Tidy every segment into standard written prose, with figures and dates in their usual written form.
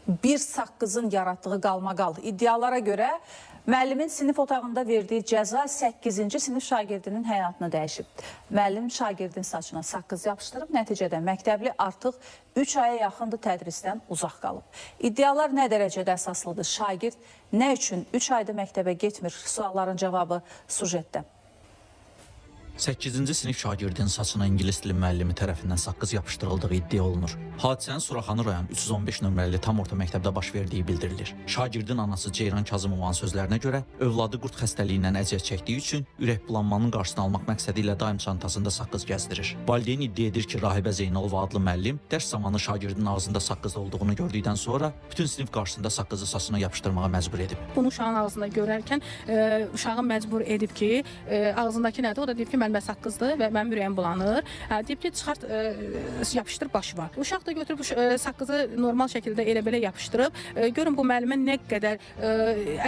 bir saqqızın yaratdığı qalmaqal iddialara görə müəllimin sinif otağında verdiyi cəza 8-ci sinif şagirdinin həyatını dəyişib. Müəllim şagirdin saçına saqqız yapışdırıb, nəticədə məktəbli artıq 3 aya yaxındır tədrisdən uzaq qalıb. İddialar nə dərəcədə əsaslıdır? Şagird nə üçün 3 ayda məktəbə getmir? Sualların cavabı sujetdə. 8-ci sinif şagirdin saçına ingilis dili müəllimi tərəfindən saqqız yapışdırıldığı iddia olunur. Hadisənin Suraxanı rayon 315 nömrəli tam orta məktəbdə baş verdiyi bildirilir. Şagirdin anası Ceyran Kazımovanın sözlərinə görə övladı qurd xəstəliyindən əziyyət çəkdiyi üçün ürək bulanmanın qarşısını almaq məqsədi ilə daim çantasında saqqız gəzdirir. Valideyn iddia edir ki, Rahibə Zeynalova adlı müəllim dərs zamanı şagirdin ağzında saqqız olduğunu gördükdən sonra bütün sinif qarşısında saqqızı saçına yapışdırmağa məcbur edib. Bunu uşağın ağzında görərkən uşağı məcbur edib ki, ağzındakı nədir? O da deyib ki, mənim saqqızdır və mənim ürəyim bulanır. Deyib ki, çıxart, yapışdır başı var. Uşaq da götürüb saqqızı normal şəkildə elə-belə yapışdırıb. Görün bu müəllimə nə qədər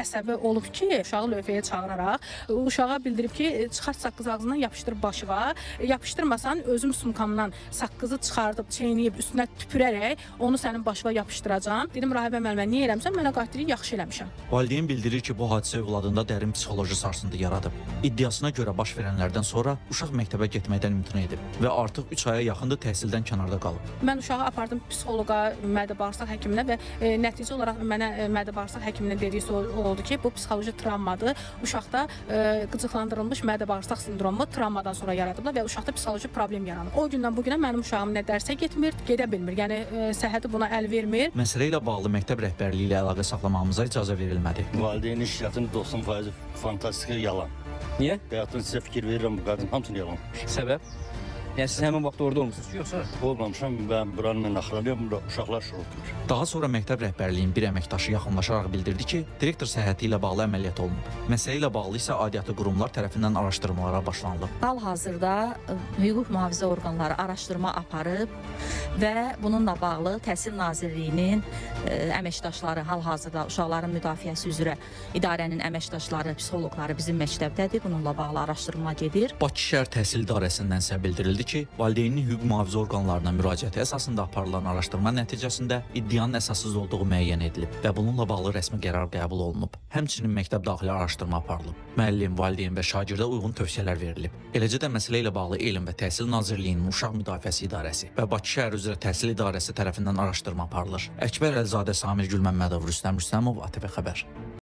əsəbi olub ki, uşağı lövhəyə çağıraraq uşağa bildirib ki, çıxart saqqızı ağzından yapışdır başı var. Yapışdırmasan özüm sumkamdan saqqızı çıxardıb, çeynəyib, üstünə tüpürərək onu sənin başına yapışdıracağam. Dedim, Rahibə müəllimə, niyə eləmişəm? Mənə qayıtdırıb, yaxşı eləmişəm. Valideyn bildirir ki, bu hadisə övladında dərin psixoloji sarsıntı yaradıb. İddiasına görə baş verənlərdən sonra uşaq məktəbə getməkdən imtina edib və artıq 3 aya yaxındır təhsildən kənarda qalıb. Mən uşağı apardım psixoloqa, mədə-bağırsaq həkiminə və nəticə olaraq mənə mədə-bağırsaq həkiminin dediyi oldu ki, bu psixoloji travmadır. Uşaqda qıcıqlandırılmış mədə-bağırsaq sindromu travmadan sonra yaradıblar və uşaqda psixoloji problem yaranıb. O gündən bu günə mənim uşağım nə dərsə getmir, gedə bilmir. Yəni səhhəti buna əl vermir. Məsələ ilə bağlı məktəb rəhbərliyi ilə əlaqə saxlamağımıza icazə verilmədi. Valideyn işlətini 90% fantastik yalan. Niyə? Həyatın sizə fikir verirəm bu qadın, hamısını yalan. Səbəb? Yəni siz həmin vaxt orada olmusunuz yoxsa? Olmamışam, mən buranın axranıyam, uşaqlar şurutdur. Daha sonra məktəb rəhbərliyinin bir əməkdaşı yaxınlaşaraq bildirdi ki, direktor səhhəti ilə bağlı əməliyyat olunub. Məsələ ilə bağlı isə aidiyyatı qurumlar tərəfindən araşdırmalara başlanılıb. Hal-hazırda hüquq mühafizə orqanları araşdırma aparıb və bununla bağlı Təhsil Nazirliyinin əməkdaşları hal-hazırda uşaqların müdafiəsi üzrə idarənin əməkdaşları, psixoloqları bizim məktəbdədir. Bununla bağlı araşdırma gedir. Bakı Şəhər Təhsil İdarəsindən isə bildirildi ki, valideynin hüquq mühafizə orqanlarına müraciəti əsasında aparılan araşdırma nəticəsində iddianın əsassız olduğu müəyyən edilib və bununla bağlı rəsmi qərar qəbul olunub. Həmçinin məktəb daxili araşdırma aparılıb. Müəllim, valideyn və şagirdə uyğun tövsiyələr verilib. Eləcə də məsələ ilə bağlı Elm və Təhsil Nazirliyinin Uşaq Müdafiəsi İdarəsi və Bakı Şəhər üzrə Təhsil İdarəsi tərəfindən araşdırma aparılır. Əkbər Əlzadə, Samir Gülməmmədov, Rüstəm Rüstəmov, ATV Xəbər.